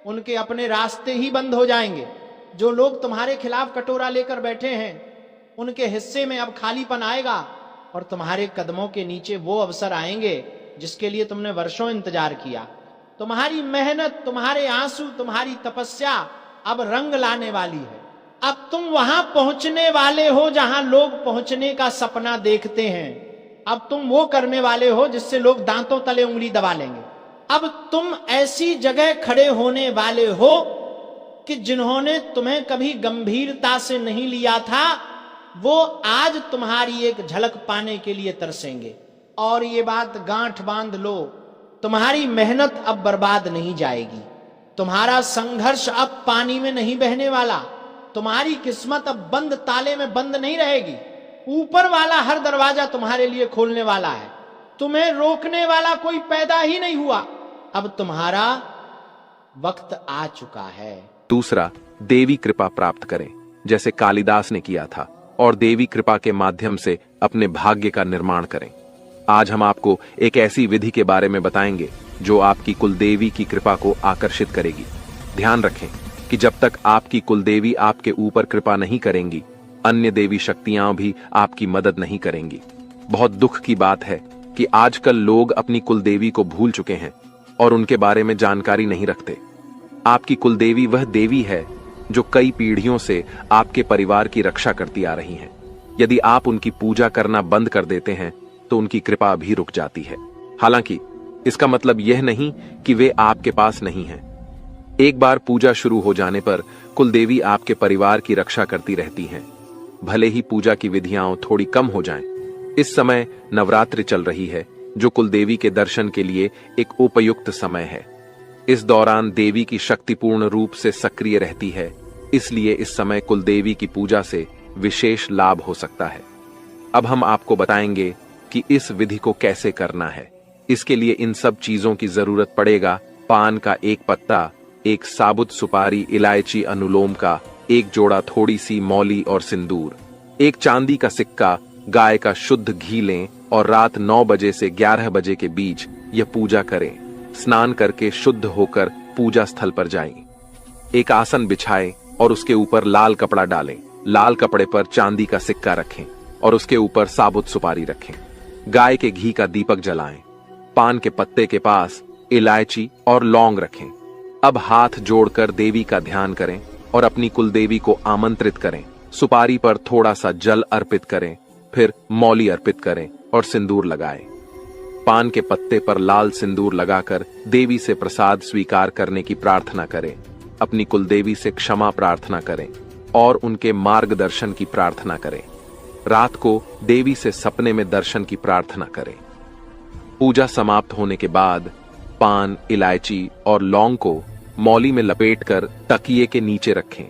उनके अपने रास्ते ही बंद हो जाएंगे। जो लोग तुम्हारे खिलाफ कटोरा लेकर बैठे हैं, उनके हिस्से में अब खालीपन आएगा। और तुम्हारे कदमों के नीचे वो अवसर आएंगे जिसके लिए तुमने वर्षों इंतजार किया। तुम्हारी मेहनत, तुम्हारे आंसू, तुम्हारी तपस्या अब रंग लाने वाली है। अब तुम वहां पहुंचने वाले हो जहां लोग पहुंचने का सपना देखते हैं। अब तुम वो करने वाले हो जिससे लोग दांतों तले उंगली दबा लेंगे। अब तुम ऐसी जगह खड़े होने वाले हो कि जिन्होंने तुम्हें कभी गंभीरता से नहीं लिया था, वो आज तुम्हारी एक झलक पाने के लिए तरसेंगे। और ये बात गांठ बांध लो, तुम्हारी मेहनत अब बर्बाद नहीं जाएगी। तुम्हारा संघर्ष अब पानी में नहीं बहने वाला। तुम्हारी किस्मत अब बंद ताले में बंद नहीं रहेगी। ऊपर वाला हर दरवाजा तुम्हारे लिए खोलने वाला है। तुम्हें रोकने वाला कोई पैदा ही नहीं हुआ। अब तुम्हारा वक्त आ चुका है। दूसरा, देवी कृपा प्राप्त करें, जैसे कालिदास ने किया था, और देवी कृपा के माध्यम से अपने भाग्य का निर्माण करें। आज हम आपको एक ऐसी विधि के बारे में बताएंगे जो आपकी कुलदेवी की कृपा को आकर्षित करेगी। ध्यान रखें कि जब तक आपकी कुलदेवी आपके ऊपर कृपा नहीं करेंगी, अन्य देवी शक्तियां भी आपकी मदद नहीं करेंगी। बहुत दुख की बात है कि आजकल लोग अपनी कुलदेवी को भूल चुके हैं और उनके बारे में जानकारी नहीं रखते। आपकी कुलदेवी वह देवी है जो कई पीढ़ियों से आपके परिवार की रक्षा करती आ रही हैं। यदि आप उनकी पूजा करना बंद कर देते हैं तो उनकी कृपा भी रुक जाती है। हालांकि इसका मतलब यह नहीं कि वे आपके पास नहीं हैं। एक बार पूजा शुरू हो जाने पर कुलदेवी आपके परिवार की रक्षा करती रहती हैं, भले ही पूजा की विधियां थोड़ी कम हो जाएं। इस समय नवरात्रि चल रही है, जो कुलदेवी के दर्शन के लिए एक उपयुक्त समय है। इस दौरान देवी की शक्ति पूर्ण रूप से सक्रिय रहती है, इसलिए इस समय कुलदेवी की पूजा से विशेष लाभ हो सकता है। अब हम आपको बताएंगे कि इस विधि को कैसे करना है। इसके लिए इन सब चीजों की जरूरत पड़ेगा: पान का एक पत्ता, एक साबुत सुपारी, इलायची, अनुलोम का एक जोड़ा, थोड़ी सी मौली और सिंदूर, एक चांदी का सिक्का, गाय का शुद्ध घी लें और रात 9 बजे से 11 बजे के बीच यह पूजा करें। स्नान करके शुद्ध होकर पूजा स्थल पर जाएं। एक आसन बिछाएं और उसके ऊपर लाल कपड़ा डालें। लाल कपड़े पर चांदी का सिक्का रखें और उसके ऊपर साबुत सुपारी रखें। गाय के घी का दीपक जलाएं। पान के पत्ते के पास इलायची और लौंग रखें। अब हाथ जोड़कर देवी का ध्यान करें और अपनी कुलदेवी को आमंत्रित करें। सुपारी पर थोड़ा सा जल अर्पित करें, फिर मौली अर्पित करें और सिंदूर लगाएं। पान के पत्ते पर लाल सिंदूर लगाकर देवी से प्रसाद स्वीकार करने की प्रार्थना करें। अपनी कुलदेवी से क्षमा प्रार्थना करें और उनके मार्गदर्शन की प्रार्थना करें। रात को देवी से सपने में दर्शन की प्रार्थना करें। पूजा समाप्त होने के बाद पान, इलायची और लौंग को मौली में लपेटकर तकिए के नीचे रखें।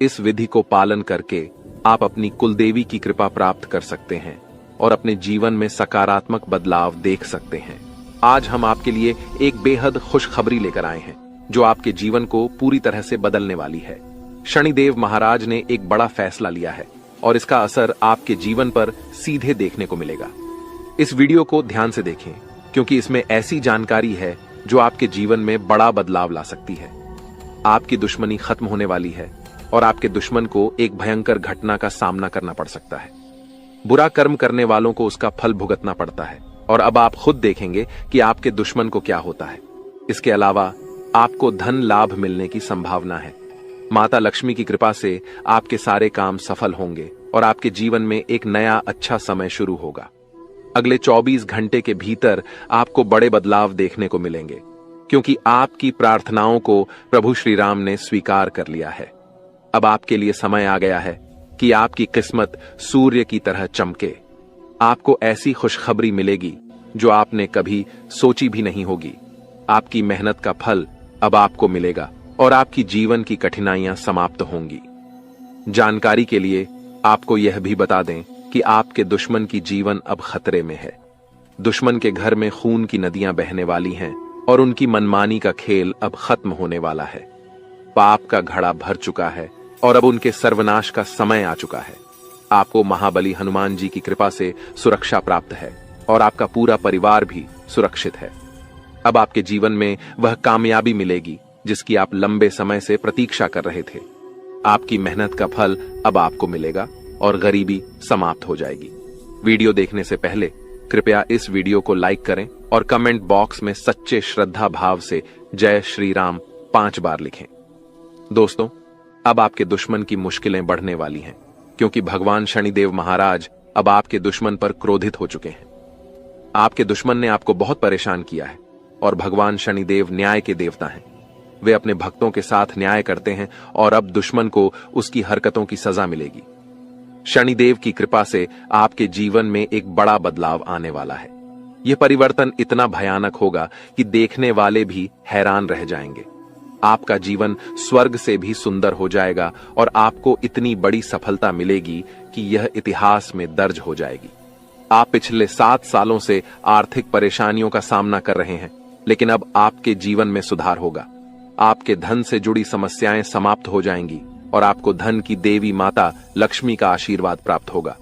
इस विधि को पालन करके आप अपनी कुलदेवी की कृपा प्राप्त कर सकते हैं और अपने जीवन में सकारात्मक बदलाव देख सकते हैं। आज हम आपके लिए एक बेहद खुशखबरी लेकर आए हैं जो आपके जीवन को पूरी तरह से बदलने वाली है। शनिदेव महाराज ने एक बड़ा फैसला लिया है और इसका असर आपके जीवन पर सीधे देखने को मिलेगा। इस वीडियो को ध्यान से देखें क्योंकि इसमें ऐसी जानकारी है जो आपके जीवन में बड़ा बदलाव ला सकती है। आपकी दुश्मनी खत्म होने वाली है और आपके दुश्मन को एक भयंकर घटना का सामना करना पड़ सकता है। बुरा कर्म करने वालों को उसका फल भुगतना पड़ता है और अब आप खुद देखेंगे कि आपके दुश्मन को क्या होता है। इसके अलावा आपको धन लाभ मिलने की संभावना है। माता लक्ष्मी की कृपा से आपके सारे काम सफल होंगे और आपके जीवन में एक नया अच्छा समय शुरू होगा। अगले 24 घंटे के भीतर आपको बड़े बदलाव देखने को मिलेंगे क्योंकि आपकी प्रार्थनाओं को प्रभु श्री राम ने स्वीकार कर लिया है। अब आपके लिए समय आ गया है कि आपकी किस्मत सूर्य की तरह चमके। आपको ऐसी खुशखबरी मिलेगी जो आपने कभी सोची भी नहीं होगी। आपकी मेहनत का फल अब आपको मिलेगा और आपकी जीवन की कठिनाइयां समाप्त होंगी। जानकारी के लिए आपको यह भी बता दें कि आपके दुश्मन की जीवन अब खतरे में है। दुश्मन के घर में खून की नदियां बहने वाली हैं और उनकी मनमानी का खेल अब खत्म होने वाला है। पाप का घड़ा भर चुका है और अब उनके सर्वनाश का समय आ चुका है। आपको महाबली हनुमान जी की कृपा से सुरक्षा प्राप्त है और आपका पूरा परिवार भी सुरक्षित है। अब आपके जीवन में वह कामयाबी मिलेगी जिसकी आप लंबे समय से प्रतीक्षा कर रहे थे। आपकी मेहनत का फल अब आपको मिलेगा और गरीबी समाप्त हो जाएगी। वीडियो देखने से पहले कृपया इस वीडियो को लाइक करें और कमेंट बॉक्स में सच्चे श्रद्धा भाव से जय श्री राम 5 बार लिखें। दोस्तों, अब आपके दुश्मन की मुश्किलें बढ़ने वाली हैं क्योंकि भगवान शनिदेव महाराज अब आपके दुश्मन पर क्रोधित हो चुके हैं। आपके दुश्मन ने आपको बहुत परेशान किया है और भगवान शनिदेव न्याय के देवता हैं। वे अपने भक्तों के साथ न्याय करते हैं और अब दुश्मन को उसकी हरकतों की सजा मिलेगी। शनिदेव की कृपा से आपके जीवन में एक बड़ा बदलाव आने वाला है। यह परिवर्तन इतना भयानक होगा कि देखने वाले भी हैरान रह जाएंगे। आपका जीवन स्वर्ग से भी सुंदर हो जाएगा और आपको इतनी बड़ी सफलता मिलेगी कि यह इतिहास में दर्ज हो जाएगी। आप पिछले 7 सालों से आर्थिक परेशानियों का सामना कर रहे हैं, लेकिन अब आपके जीवन में सुधार होगा। आपके धन से जुड़ी समस्याएं समाप्त हो जाएंगी और आपको धन की देवी माता लक्ष्मी का आशीर्वाद प्राप्त होगा।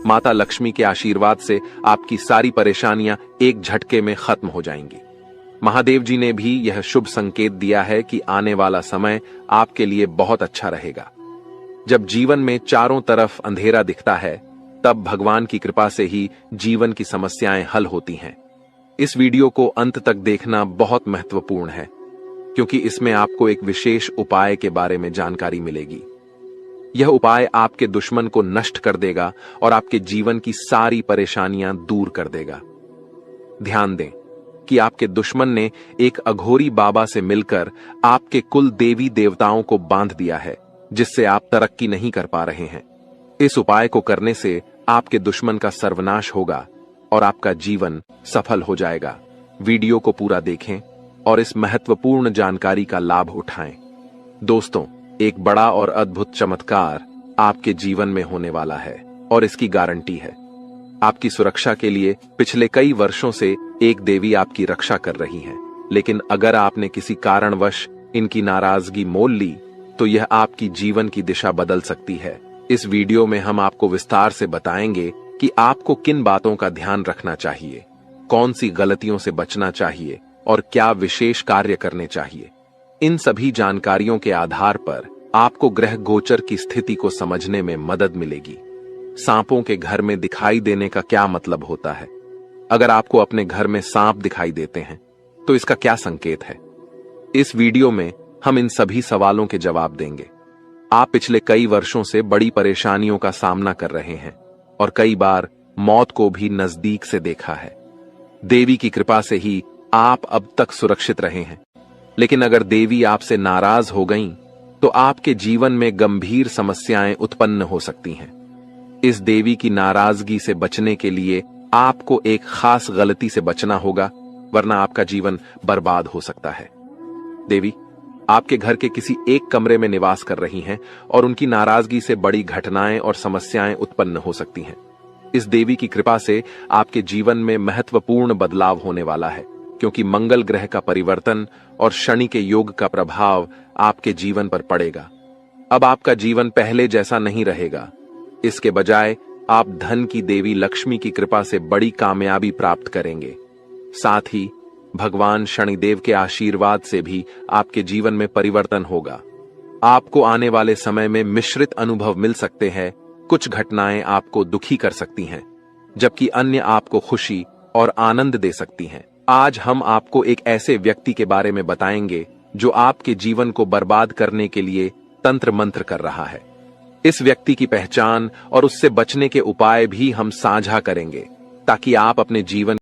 माता लक्ष्मी के आशीर्वाद से आपकी सारी परेशानियां एक झटके में खत्म हो जाएंगी। महादेव जी ने भी यह शुभ संकेत दिया है कि आने वाला समय आपके लिए बहुत अच्छा रहेगा। जब जीवन में चारों तरफ अंधेरा दिखता है, तब भगवान की कृपा से ही जीवन की समस्याएं हल होती हैं। इस वीडियो को अंत तक देखना बहुत महत्वपूर्ण है क्योंकि इसमें आपको एक विशेष उपाय के बारे में जानकारी मिलेगी। यह उपाय आपके दुश्मन को नष्ट कर देगा और आपके जीवन की सारी परेशानियां दूर कर देगा। ध्यान दें कि आपके दुश्मन ने एक अघोरी बाबा से मिलकर आपके कुल देवी देवताओं को बांध दिया है, जिससे आप तरक्की नहीं कर पा रहे हैं। इस उपाय को करने से आपके दुश्मन का सर्वनाश होगा और आपका जीवन सफल हो जाएगा। वीडियो को पूरा देखें और इस महत्वपूर्ण जानकारी का लाभ उठाएं। दोस्तों, एक बड़ा और अद्भुत चमत्कार आपके जीवन में होने वाला है और इसकी गारंटी है। आपकी सुरक्षा के लिए पिछले कई वर्षों से एक देवी आपकी रक्षा कर रही है, लेकिन अगर आपने किसी कारणवश इनकी नाराजगी मोल ली तो यह आपकी जीवन की दिशा बदल सकती है। इस वीडियो में हम आपको विस्तार से बताएंगे कि आपको किन बातों का ध्यान रखना चाहिए, कौन सी गलतियों से बचना चाहिए और क्या विशेष कार्य करने चाहिए। इन सभी जानकारियों के आधार पर आपको ग्रह गोचर की स्थिति को समझने में मदद मिलेगी। सांपों के घर में दिखाई देने का क्या मतलब होता है? अगर आपको अपने घर में सांप दिखाई देते हैं तो इसका क्या संकेत है? इस वीडियो में हम इन सभी सवालों के जवाब देंगे। आप पिछले कई वर्षों से बड़ी परेशानियों का सामना कर रहे हैं और कई बार मौत को भी नजदीक से देखा है। देवी की कृपा से ही आप अब तक सुरक्षित रहे हैं। लेकिन अगर देवी आपसे नाराज हो गईं, तो आपके जीवन में गंभीर समस्याएं उत्पन्न हो सकती हैं। इस देवी की नाराजगी से बचने के लिए आपको एक खास गलती से बचना होगा, वरना आपका जीवन बर्बाद हो सकता है। देवी आपके घर के किसी एक कमरे में निवास कर रही हैं और उनकी नाराजगी से बड़ी घटनाएं और समस्याएं उत्पन्न हो सकती हैं। इस देवी की कृपा से आपके जीवन में महत्वपूर्ण बदलाव होने वाला है, क्योंकि मंगल ग्रह का परिवर्तन और शनि के योग का प्रभाव आपके जीवन पर पड़ेगा। अब आपका जीवन पहले जैसा नहीं रहेगा। इसके बजाय आप धन की देवी लक्ष्मी की कृपा से बड़ी कामयाबी प्राप्त करेंगे। साथ ही भगवान शनिदेव के आशीर्वाद से भी आपके जीवन में परिवर्तन होगा। आपको आने वाले समय में मिश्रित अनुभव मिल सकते हैं। कुछ घटनाएं आपको दुखी कर सकती हैं, जबकि अन्य आपको खुशी और आनंद दे सकती हैं। आज हम आपको एक ऐसे व्यक्ति के बारे में बताएंगे जो आपके जीवन को बर्बाद करने के लिए तंत्र मंत्र कर रहा है। इस व्यक्ति की पहचान और उससे बचने के उपाय भी हम साझा करेंगे, ताकि आप अपने जीवन